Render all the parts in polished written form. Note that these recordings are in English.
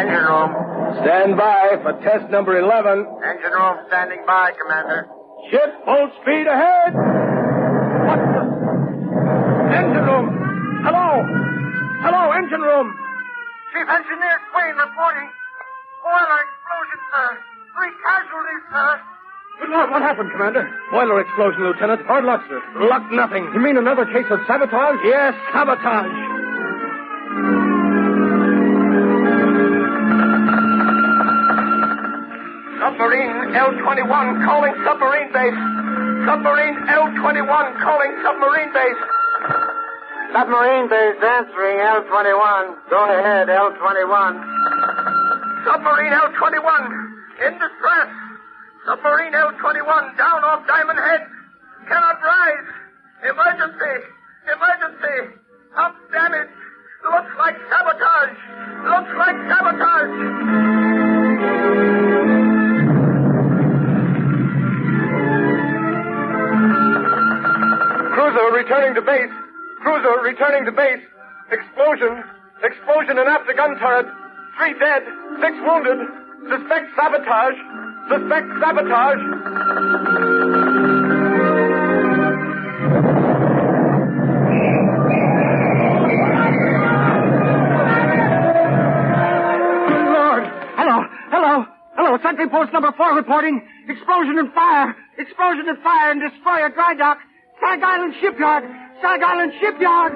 Engine room. Stand by for test number 11. Engine room standing by, Commander. Ship full speed ahead. What the? Engine room. Hello. Hello, engine room. Chief Engineer Swain reporting. Boiler explosion, sir. 3 casualties, sir. Good Lord, what happened, Commander? Boiler explosion, Lieutenant. Hard luck, sir. Luck nothing. You mean another case of sabotage? Yes, sabotage. Submarine L-21 calling submarine base. Submarine L-21 calling submarine base. Submarine base answering L-21. Go ahead, L-21. Submarine L-21 in distress. Submarine L-21 down off Diamond Head. Cannot rise. Emergency. Emergency. Pump damage. Looks like sabotage. Looks like sabotage. Cruiser returning to base. Cruiser returning to base. Explosion. Explosion in after gun turret. 3 dead. 6 wounded. Suspect sabotage. Suspect sabotage. Lord. Hello. Sentry post number 4 reporting. Explosion and fire. Explosion and fire in destroyer dry dock. Sag Island Shipyard. Sag Island Shipyard.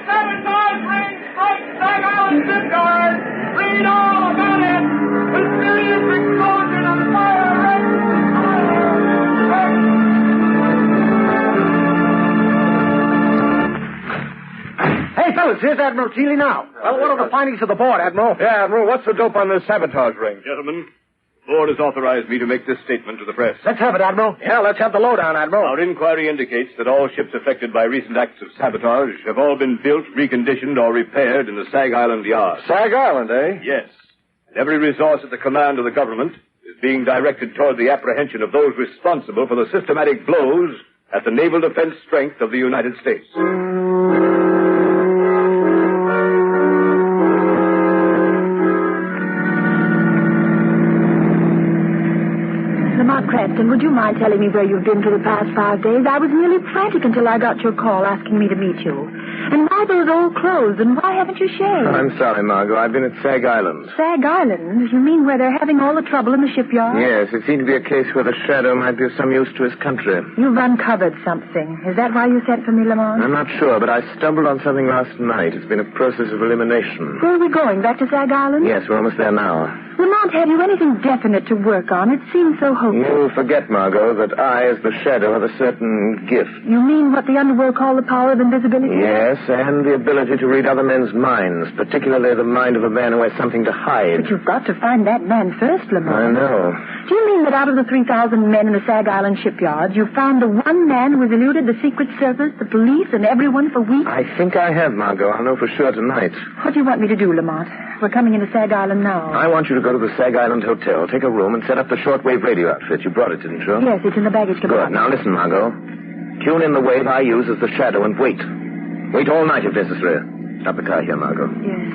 Sabotage ring strike Sag Island Shipyard. Read all about it. Mysterious explosion and fire. Hey, fellas, here's Admiral Keeley now. Well, what are the findings of the board, Admiral? Yeah, Admiral, what's the dope on this sabotage ring? Gentlemen, the board has authorized me to make this statement to the press. Let's have it, Admiral. Yeah, let's have the lowdown, Admiral. Our inquiry indicates that all ships affected by recent acts of sabotage have all been built, reconditioned, or repaired in the Sag Island yard. Sag Island, eh? Yes. Every resource at the command of the government is being directed toward the apprehension of those responsible for the systematic blows at the naval defense strength of the United States. Cranston, would you mind telling me where you've been for the past 5 days? I was nearly frantic until I got your call asking me to meet you. And why those old clothes, and why haven't you shaved? I'm sorry, Margot. I've been at Sag Island. Sag Island? You mean where they're having all the trouble in the shipyard? Yes, it seemed to be a case where the Shadow might be of some use to his country. You've uncovered something. Is that why you sent for me, Lamont? I'm not sure, but I stumbled on something last night. It's been a process of elimination. Where are we going? Back to Sag Island? Yes, we're almost there now. Lamont, have you anything definite to work on? It seems so hopeless. You forget, Margot, that I, as the Shadow, have a certain gift. You mean what the underworld call the power of invisibility? Yes, and the ability to read other men's minds, particularly the mind of a man who has something to hide. But you've got to find that man first, Lamont. I know. Do you mean that out of the 3,000 men in the Sag Island shipyards, you found the one man who has eluded the Secret Service, the police, and everyone for weeks? I think I have, Margot. I'll know for sure tonight. What do you want me to do, Lamont? We're coming into Sag Island now. I want you to go to the Sag Island Hotel, take a room, and set up the shortwave radio outfit. You brought it, didn't you? Yes, it's in the baggage compartment. Good. Now listen, Margot. Tune in the wave I use as the Shadow and wait. Wait all night if necessary. Stop the car here, Margot. Yes.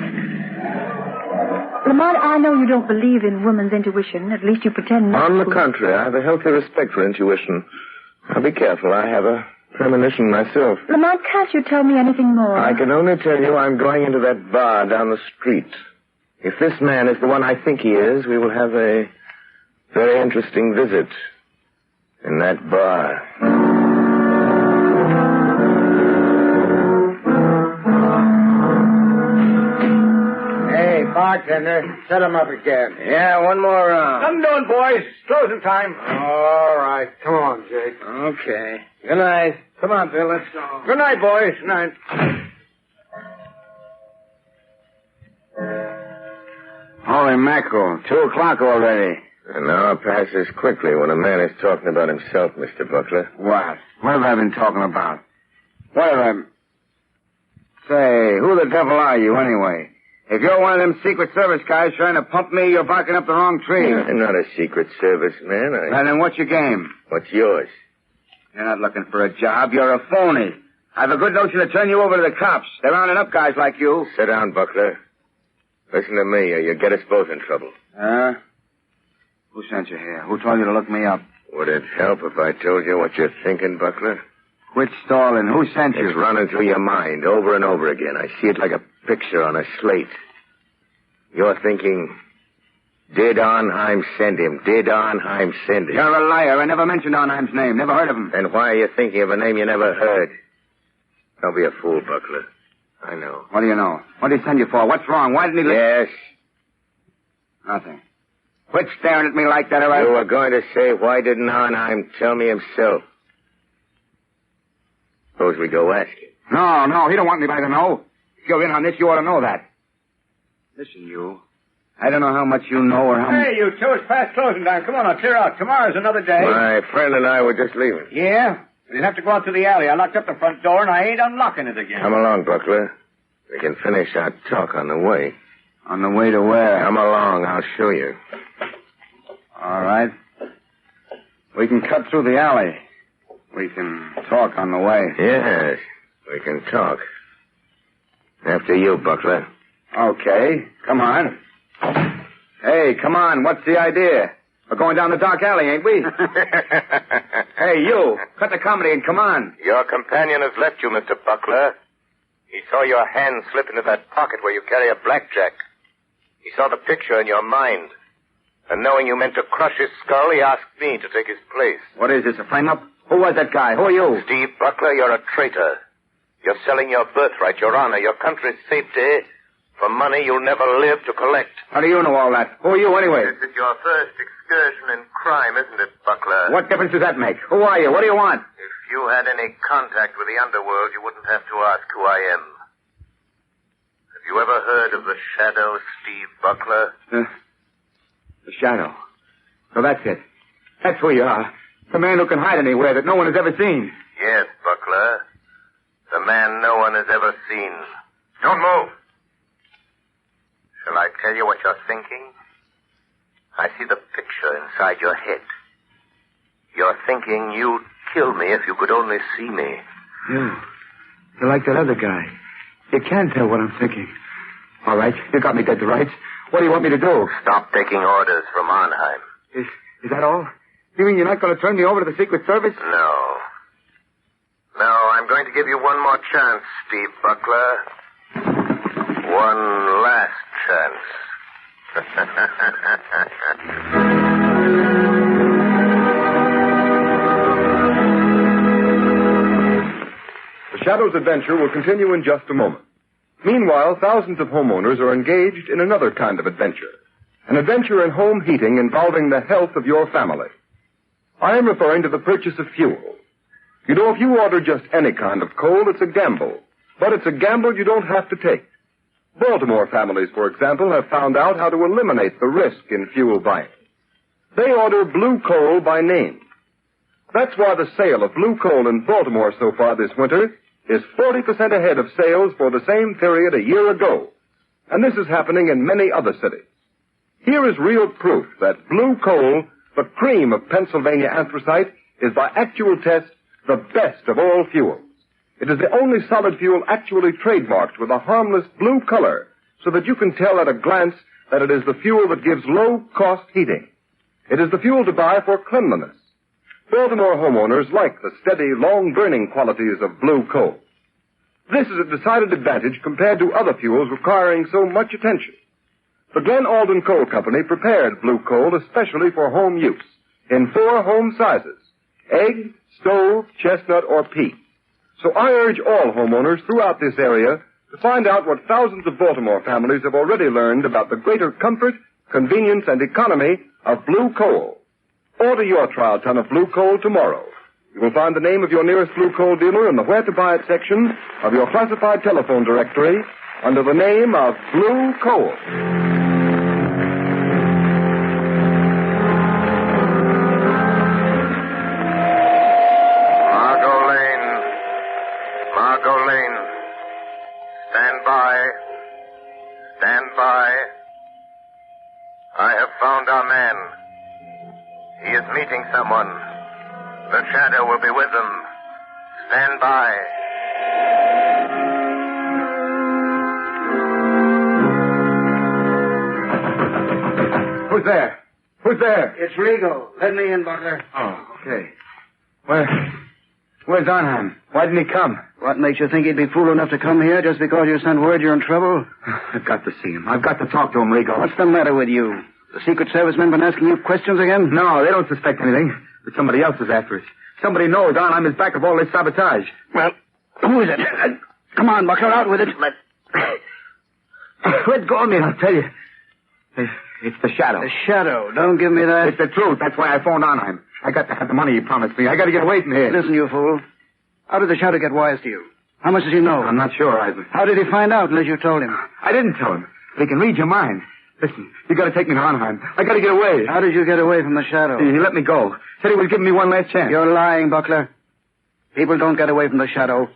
Lamont, I know you don't believe in woman's intuition. At least you pretend not On the to. contrary, I have a healthy respect for intuition. Now be careful. I have a premonition myself. Lamont, can't you tell me anything more? I can only tell you I'm going into that bar down the street. If this man is the one I think he is, we will have a very interesting visit in that bar. Hey, bartender, set him up again. Yeah, one more round. I'm doing, boys. Closing time. All right. Come on, Jake. Okay. Good night. Come on, Bill. Let's go. Good night, boys. Good night. Holy mackerel. 2:00 already. An hour passes quickly when a man is talking about himself, Mr. Buckler. What? What have I been talking about? What have I... Say, who the devil are you, anyway? If you're one of them Secret Service guys trying to pump me, you're barking up the wrong tree. I'm not a Secret Service man. Then what's your game? What's yours? You're not looking for a job. You're a phony. I have a good notion to turn you over to the cops. They're rounding up guys like you. Sit down, Buckler. Listen to me, or you'll get us both in trouble. Huh? Who sent you here? Who told you to look me up? Would it help if I told you what you're thinking, Buckler? Quit stalling. Who sent you? It's running through your mind over and over again. I see it like a picture on a slate. You're thinking, did Arnheim send him? Did Arnheim send him? You're a liar. I never mentioned Arnheim's name. Never heard of him. Then why are you thinking of a name you never heard? Don't be a fool, Buckler. I know. What do you know? What did he send you for? What's wrong? Why didn't he... Yes. Nothing. Quit staring at me like that, or I... You were going to say, why didn't Arnheim tell me himself? Suppose we go ask him. No, he don't want anybody to know. If you're in on this, you ought to know that. Listen, you. I don't know how much you know or how much... Hey, you two, it's past closing time. Come on, now, clear out. Tomorrow's another day. My friend and I were just leaving. Yeah? You'll have to go out to the alley. I locked up the front door, and I ain't unlocking it again. Come along, Buckler. We can finish our talk on the way. On the way to where? Come along, I'll show you. All right. We can cut through the alley. We can talk on the way. Yes, we can talk. After you, Buckler. Okay, come on. Hey, come on, what's the idea? We're going down the dark alley, ain't we? Hey, you, cut the comedy and come on. Your companion has left you, Mr. Buckler. He saw your hand slip into that pocket where you carry a blackjack. He saw the picture in your mind. And knowing you meant to crush his skull, he asked me to take his place. What is this, a frame-up? Who was that guy? Who are you? Steve Buckler, you're a traitor. You're selling your birthright, your honor, your country's safety for money you'll never live to collect. How do you know all that? Who are you, anyway? This is your first excursion in crime, isn't it, Buckler? What difference does that make? Who are you? What do you want? If you had any contact with the underworld, you wouldn't have to ask who I am. Have you ever heard of the Shadow, Steve Buckler? The Shadow. So that's it. That's who you are. The man who can hide anywhere that no one has ever seen. Yes, Buckler. The man no one has ever seen. Don't move. Shall I tell you what you're thinking? I see the picture inside your head. You're thinking you'd kill me if you could only see me. You're like that other guy. You can't tell what I'm thinking. All right, you got me dead to rights. What do you want me to do? Stop taking orders from Arnheim. Is that all? You mean you're not going to turn me over to the Secret Service? No. No, I'm going to give you one more chance, Steve Buckler. One last chance. The Shadow's adventure will continue in just a moment. Meanwhile, thousands of homeowners are engaged in another kind of adventure. An adventure in home heating involving the health of your family. I am referring to the purchase of fuel. You know, if you order just any kind of coal, it's a gamble. But it's a gamble you don't have to take. Baltimore families, for example, have found out how to eliminate the risk in fuel buying. They order blue coal by name. That's why the sale of blue coal in Baltimore so far this winter is 40% ahead of sales for the same period a year ago. And this is happening in many other cities. Here is real proof that blue coal, the cream of Pennsylvania anthracite, is by actual test the best of all fuels. It is the only solid fuel actually trademarked with a harmless blue color, so that you can tell at a glance that it is the fuel that gives low-cost heating. It is the fuel to buy for cleanliness. Baltimore homeowners like the steady, long-burning qualities of blue coal. This is a decided advantage compared to other fuels requiring so much attention. The Glen Alden Coal Company prepared blue coal especially for home use in 4 home sizes: egg, stove, chestnut, or peat. So I urge all homeowners throughout this area to find out what thousands of Baltimore families have already learned about the greater comfort, convenience, and economy of blue coal. Order your trial ton of blue coal tomorrow. You will find the name of your nearest blue coal dealer in the Where to Buy It section of your classified telephone directory under the name of Blue Coal. Margot Lane. Stand by. Stand by. I have found our man. He is meeting someone. The shadow will be with them. Stand by. Who's there? Who's there? It's Rigo. Let me in, Butler. Oh, okay. Where's Arnheim? Why didn't he come? What makes you think he'd be fool enough to come here just because you sent word you're in trouble? I've got to see him. I've got to talk to him, Rigo. What's the matter with you? The Secret Service men been asking you questions again? No, they don't suspect anything. But somebody else is after us. Somebody knows Arnheim is back of all this sabotage. Well, who is it? Come on, Buckler, out with it. Let go of me, and I'll tell you. It's the Shadow. The Shadow. Don't give me that. It's the truth. That's why I phoned Arnheim. I got to have the money he promised me. I got to get away from here. Listen, you fool. How did the Shadow get wise to you? How much does he know? I'm not sure, Ivan. How did he find out unless you told him? I didn't tell him. But he can read your mind. Listen, you got to take me to Arnheim. I got to get away. How did you get away from the Shadow? He let me go. Said he was giving me one last chance. You're lying, Buckler. People don't get away from the Shadow.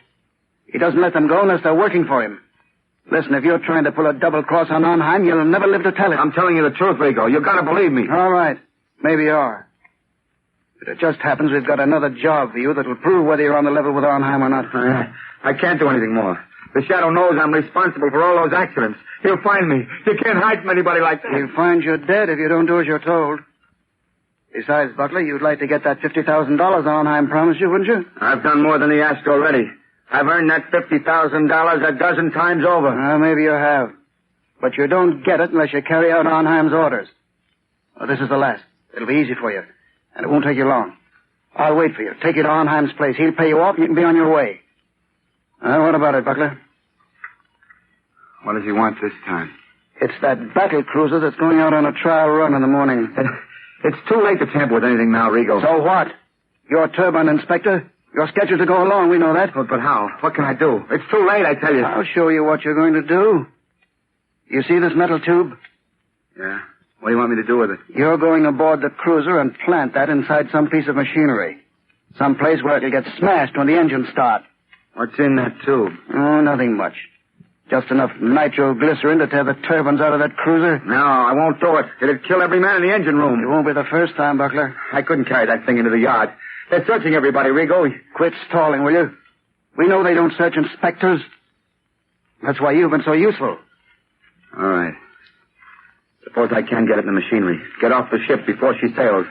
He doesn't let them go unless they're working for him. Listen, if you're trying to pull a double cross on Arnheim, you'll never live to tell it. I'm telling you the truth, Rigo. You got to believe me. All right. Maybe you are. But it just happens we've got another job for you that will prove whether you're on the level with Arnheim or not. I can't do anything more. The Shadow knows I'm responsible for all those accidents. He'll find me. You can't hide from anybody like that. He'll find you dead if you don't do as you're told. Besides, Buckley, you'd like to get that $50,000 Arnheim promised you, wouldn't you? I've done more than he asked already. I've earned that $50,000 a dozen times over. Well, maybe you have. But you don't get it unless you carry out Arnheim's orders. Well, this is the last. It'll be easy for you. And it won't take you long. I'll wait for you. Take you to Arnheim's place. He'll pay you off and you can be on your way. What about it, Buckler? What does he want this time? It's that battle cruiser that's going out on a trial run in the morning. It's too late to tamper with anything now, Rigo. So what? You're a turbine inspector. You're scheduled to go along. We know that. But how? What can I do? It's too late, I tell you. I'll show you what you're going to do. You see this metal tube? Yeah. What do you want me to do with it? You're going aboard the cruiser and plant that inside some piece of machinery. Some place where it'll get smashed when the engines start. What's in that tube? Oh, nothing much. Just enough nitroglycerin to tear the turbines out of that cruiser. No, I won't do it. It'll kill every man in the engine room. It won't be the first time, Buckler. I couldn't carry that thing into the yard. They're searching everybody, Rigo. Quit stalling, will you? We know they don't search inspectors. That's why you've been so useful. All right. Suppose I can get it in the machinery. Get off the ship before she sails.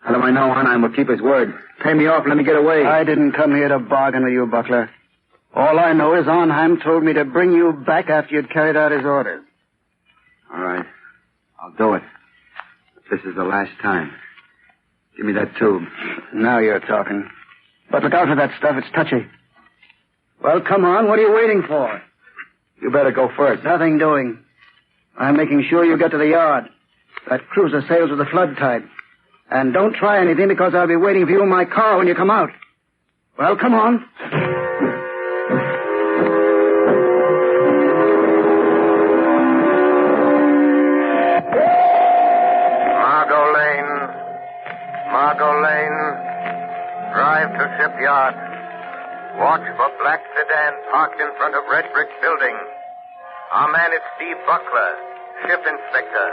How do I know Arnheim will keep his word? Pay me off and let me get away. I didn't come here to bargain with you, Buckler. All I know is Arnheim told me to bring you back after you'd carried out his orders. All right. I'll do it. But this is the last time. Give me that tube. Now you're talking. But look out for that stuff. It's touchy. Well, come on. What are you waiting for? You better go first. Nothing doing. I'm making sure you get to the yard. That cruiser sails with the flood tide. And don't try anything because I'll be waiting for you in my car when you come out. Well, come on. Margot Lane. Drive to shipyard. Watch for black sedan parked in front of red brick building. Our man is Steve Buckler, ship inspector.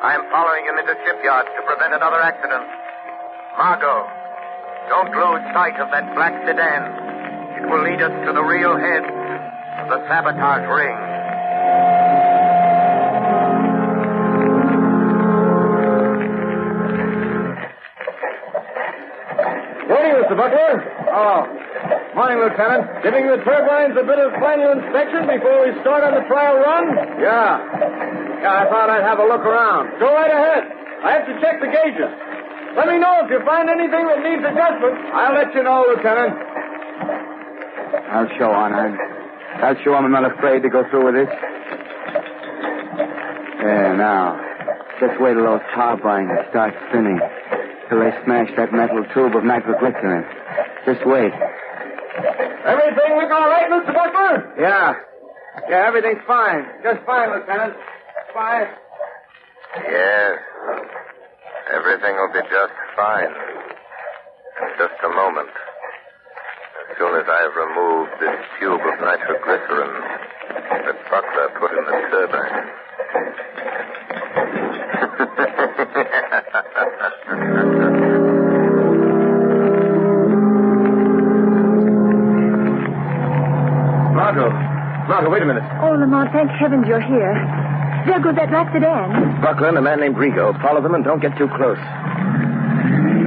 I am following him into shipyard to prevent another accident. Margot, don't lose sight of that black sedan. It will lead us to the real head of the sabotage ring. Morning, Mr. Buckler. Oh, morning, Lieutenant. Giving the turbines a bit of final inspection before we start on the trial run? Yeah, I thought I'd have a look around. Go right ahead. I have to check the gauges. Let me know if you find anything that needs adjustment. I'll let you know, Lieutenant. I'll show Arnheim. I'll show him I'm not afraid to go through with this. Yeah, now. Just wait till those turbines start spinning. Till they smash that metal tube of nitroglycerin. Just wait. Everything look all right, Mr. Buckler? Yeah, everything's fine. Just fine, Lieutenant. Fine. Yes. Everything will be just fine. In just a moment. As soon as I have removed this tube of nitroglycerin that Buckler put in the turbine. Margot, wait a minute. Oh, Lamont, thank heavens you're here. There goes that black sedan. Buckler and a man named Rigo. Follow them and don't get too close.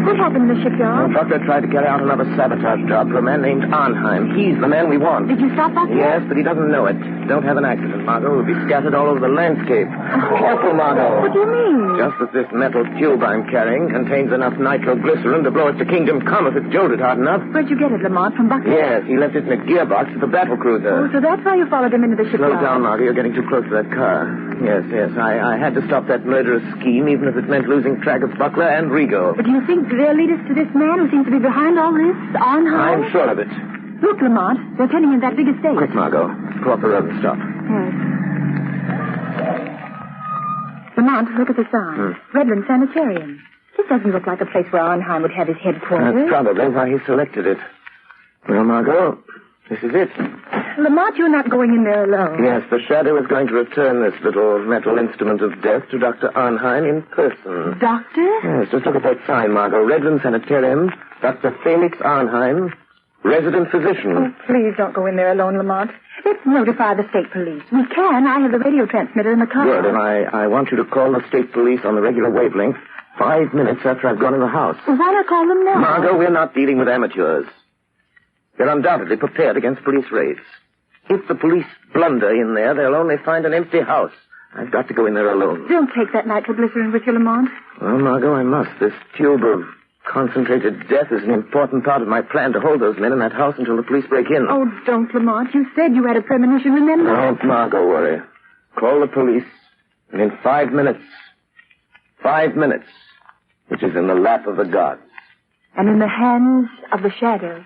What happened in the shipyard? Buckler tried to carry out another sabotage job for a man named Arnheim. He's the man we want. Did you stop Buckler? Yes, but he doesn't know it. Don't have an accident, Margot. We'll be scattered all over the landscape. Careful, Margot. What do you mean? Just as this metal tube I'm carrying contains enough nitroglycerin to blow it to Kingdom Come if it's jolted hard enough. Where'd you get it, Lamont? From Buckler? Yes, he left it in a gearbox at the battle cruiser. Oh, so that's why you followed him into the shipyard. Slow down, Margot. You're getting too close to that car. Yes. I had to stop that murderous scheme, even if it meant losing track of Buckler and Rigo. But do you think they'll lead us to this man who seems to be behind all this, Arnheim? I'm sure of it. Look, Lamont, they're turning in that big estate. Quick, Margot. Go up the road and stop. Yes. Lamont, look at the sign. Redland Sanitarium. This doesn't look like a place where Arnheim would have his headquarters. That's probably why he selected it. Well, Margot, this is it. Lamont, you're not going in there alone. Yes, the Shadow is going to return this little metal instrument of death to Dr. Arnheim in person. Doctor? Yes, just look at that sign, Margot. Redland Sanitarium, Dr. Felix Arnheim, resident physician. Oh, please don't go in there alone, Lamont. Let's notify the state police. We can. I have the radio transmitter in the car. Good, and I want you to call the state police on the regular wavelength 5 minutes after I've gone in the house. Well, why not call them now? Margot, we're not dealing with amateurs. They're undoubtedly prepared against police raids. If the police blunder in there, they'll only find an empty house. I've got to go in there alone. Don't take that nitroglycerin with you, Lamont. Well, Margot, I must. This tube of concentrated death is an important part of my plan to hold those men in that house until the police break in. Oh, don't, Lamont. You said you had a premonition, remember? Don't, Margot, worry. Call the police, and in 5 minutes, which is in the lap of the gods. And in the hands of the Shadow.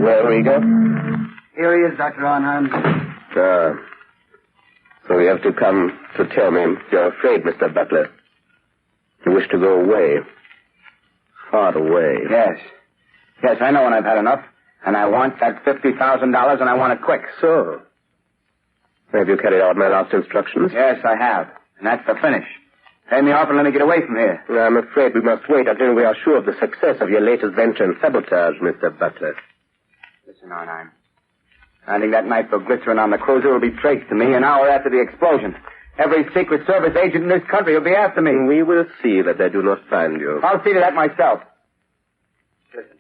Where we go? Here he is, Dr. Arnheim. So you have to come to tell me you're afraid, Mr. Butler. You wish to go away. Far away. Yes. Yes, I know when I've had enough. And I want that $50,000, and I want it quick. So, have you carried out my last instructions? Yes, I have. And that's the finish. Pay me off and let me get away from here. Well, I'm afraid we must wait until we are sure of the success of your latest venture in sabotage, Mr. Butler. Listen, Arnheim. Finding that nitroglycerin on the cruiser will be traced to me an hour after the explosion. Every Secret Service agent in this country will be after me. We will see that they do not find you. I'll see to that myself. Listen,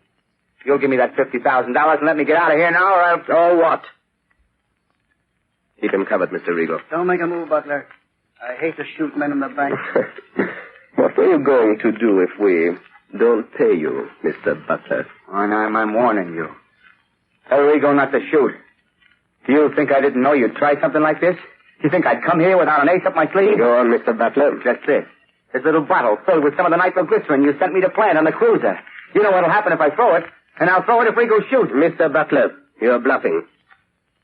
you'll give me that $50,000 and let me get out of here now, or I'll... Oh, what? Keep him covered, Mr. Rigo. Don't make a move, Butler. I hate to shoot men in the bank. What are you going to do if we don't pay you, Mr. Butler? Arnheim, I'm warning you. Tell Rigo not to shoot. Do you think I didn't know you'd try something like this? Do you think I'd come here without an ace up my sleeve? Go on, Mr. Butler. Just this. This little bottle filled with some of the nitroglycerin you sent me to plant on the cruiser. You know what'll happen if I throw it, and I'll throw it if Rigo shoots. Mr. Butler, you're bluffing.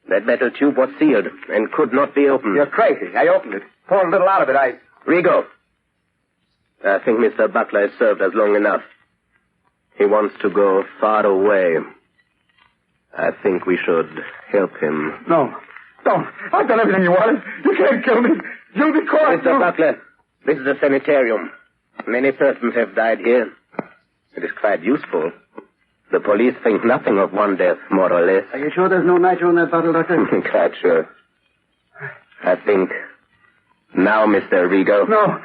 That metal tube was sealed and could not be opened. You're crazy. I opened it. Poured a little out of it. Rigo, I think Mr. Butler has served us long enough. He wants to go far away. I think we should help him. No. Don't. I've done everything you wanted. You can't kill me. You'll be caught. Mr. Butler, this is a sanitarium. Many persons have died here. It is quite useful. The police think nothing of one death, more or less. Are you sure there's no nitro in that bottle, Doctor? Quite sure. I think... Now, Mr. Rigo. No,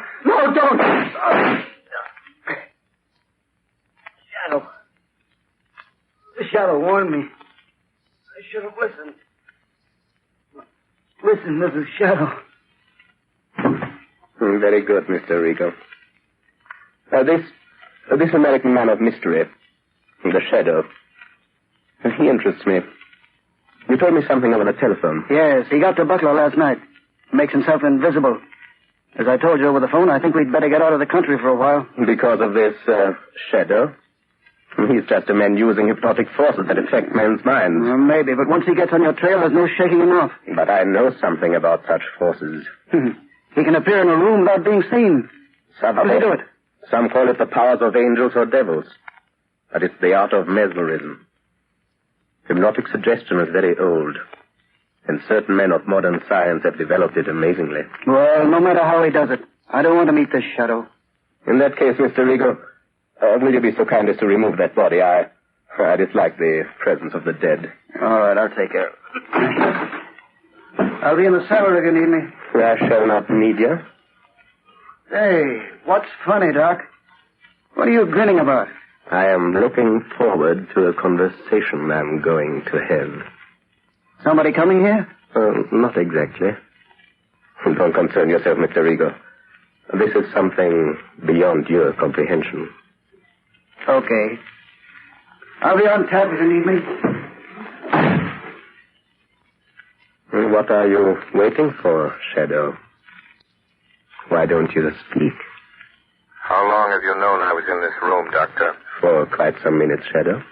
don't. Shadow. The Shadow warned me. I should have listened. Listen, Mrs. Shadow. Very good, Mr. Rigo. This American man of mystery, the Shadow, he interests me. You told me something over the telephone. Yes, he got to Butler last night. Makes himself invisible. As I told you over the phone, I think we'd better get out of the country for a while. Because of this, Shadow? He's just a man using hypnotic forces that affect men's minds. Well, maybe, but once he gets on your trail, there's no shaking him off. But I know something about such forces. He can appear in a room without being seen. How does he do it? Some call it the powers of angels or devils. But it's the art of mesmerism. Hypnotic suggestion is very old. And certain men of modern science have developed it amazingly. Well, no matter how he does it, I don't want to meet the shadow. In that case, Mr. Rigo, will you be so kind as to remove that body? I dislike the presence of the dead. All right, I'll take care. I'll be in the cellar if you need me. I shall not need you. Hey, what's funny, Doc? What are you grinning about? I am looking forward to a conversation I'm going to have. Somebody coming here? Not exactly. Don't concern yourself, Mr. Rigo. This is something beyond your comprehension. Okay. I'll be on tap if you need me. What are you waiting for, Shadow? Why don't you speak? How long have you known I was in this room, Doctor? For quite some minutes, Shadow.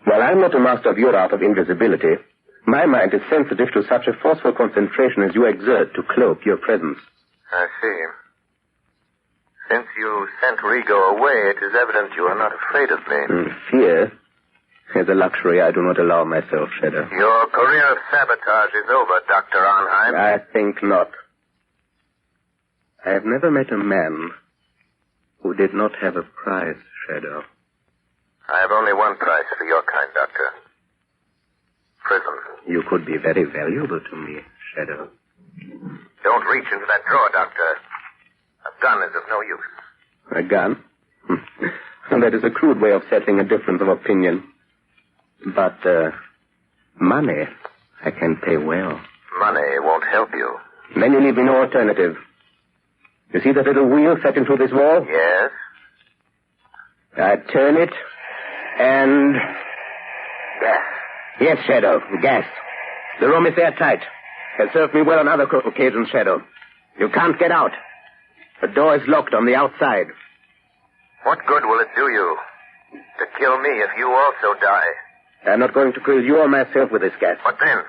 While I'm not a master of your art of invisibility, my mind is sensitive to such a forceful concentration as you exert to cloak your presence. I see. Since you sent Rigo away, it is evident you are not afraid of me. Fear is a luxury I do not allow myself, Shadow. Your career of sabotage is over, Dr. Arnheim. I think not. I have never met a man who did not have a price, Shadow. I have only one price for your kind, Doctor. Prison. You could be very valuable to me, Shadow. Don't reach into that drawer, Doctor. A gun is of no use. A gun? That is a crude way of settling a difference of opinion. But, money, I can pay well. Money won't help you. Then you leave me no alternative. You see that little wheel set into this wall? Yes? I turn it, and... Gas. Yes, Shadow, gas. The room is airtight. Has served me well on other occasions, Shadow. You can't get out. The door is locked on the outside. What good will it do you to kill me if you also die? I'm not going to kill you or myself with this gas. What then?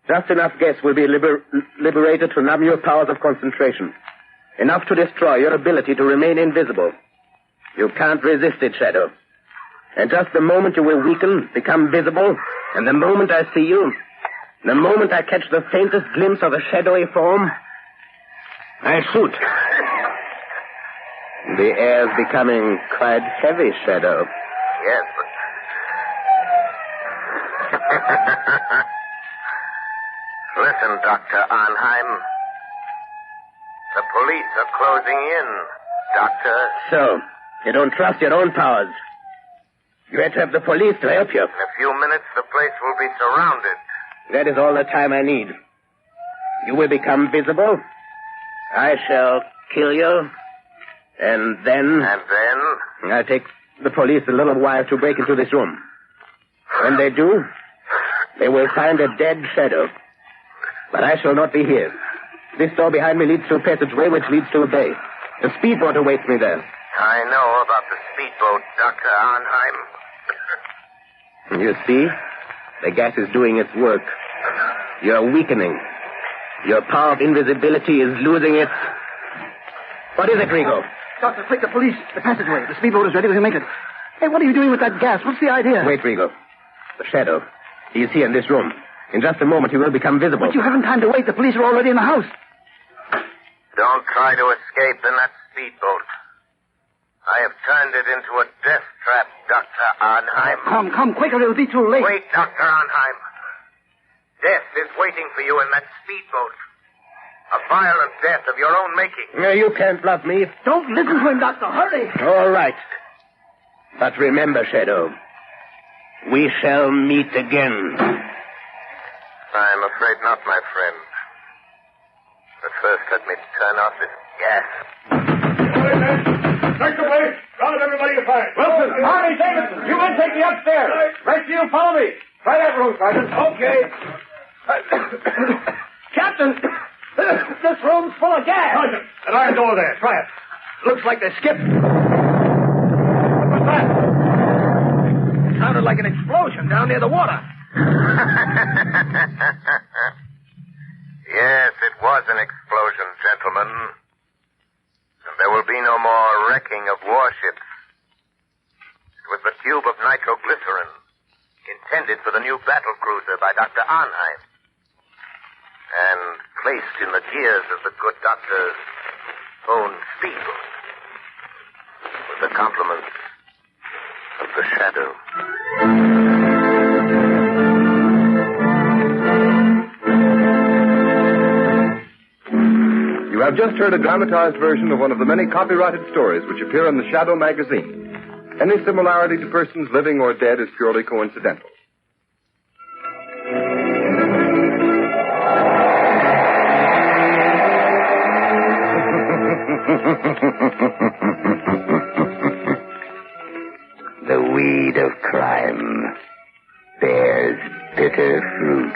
Just enough gas will be liberated to numb your powers of concentration. Enough to destroy your ability to remain invisible. You can't resist it, Shadow. And just the moment you will weaken, become visible, and the moment I see you, the moment I catch the faintest glimpse of a shadowy form, I shoot. The air's becoming quite heavy, Shadow. Yes, but... Listen, Dr. Arnheim. The police are closing in, Doctor. So, you don't trust your own powers. You had to have the police to help you. In a few minutes, the place will be surrounded. That is all the time I need. You will become visible. I shall kill you. And then... And then? I take the police a little while to break into this room. When they do, they will find a dead Shadow. But I shall not be here. This door behind me leads to a passageway which leads to a bay. A speedboat awaits me there. I know about the speedboat, Dr. Arnheim. You see? The gas is doing its work. You're weakening. Your power of invisibility is losing its... What is it, Rigo? Doctor, quick, the police. The passageway. The speedboat is ready. We can make it. Hey, what are you doing with that gas? What's the idea? Wait, Rigo. The Shadow. He is here in this room. In just a moment, he will become visible. But you haven't time to wait. The police are already in the house. Don't try to escape in that speedboat. I have turned it into a death trap, Dr. Arnheim. Come, quicker. It'll be too late. Wait, Dr. Arnheim. Death is waiting for you in that speedboat. A violent death of your own making. No, you can't bluff me. Don't listen to him, Doctor. Hurry. All right. But remember, Shadow, we shall meet again. I'm afraid not, my friend. But first, let me turn off this gas. Search the place. Round everybody you find. Wilson, Harvey, Davidson, you men take me upstairs. Rest of you follow me. Try that room, Sergeant. Okay. Captain, this room's full of gas. Sergeant, that iron door there. Try it. Looks like they skipped. What's that? It sounded like an explosion down near the water. Yes, it was an explosion, gentlemen. And there will be no more wrecking of warships. It was the tube of nitroglycerin intended for the new battle cruiser by Dr. Arnheim. And placed in the gears of the good doctor's own steel. With the compliments of the shadow. You have just heard a dramatized version of one of the many copyrighted stories which appear in the Shadow magazine. Any similarity to persons living or dead is purely coincidental. The weed of crime bears bitter fruit.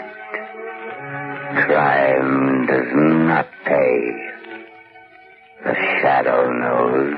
Crime does not pay. The shadow knows.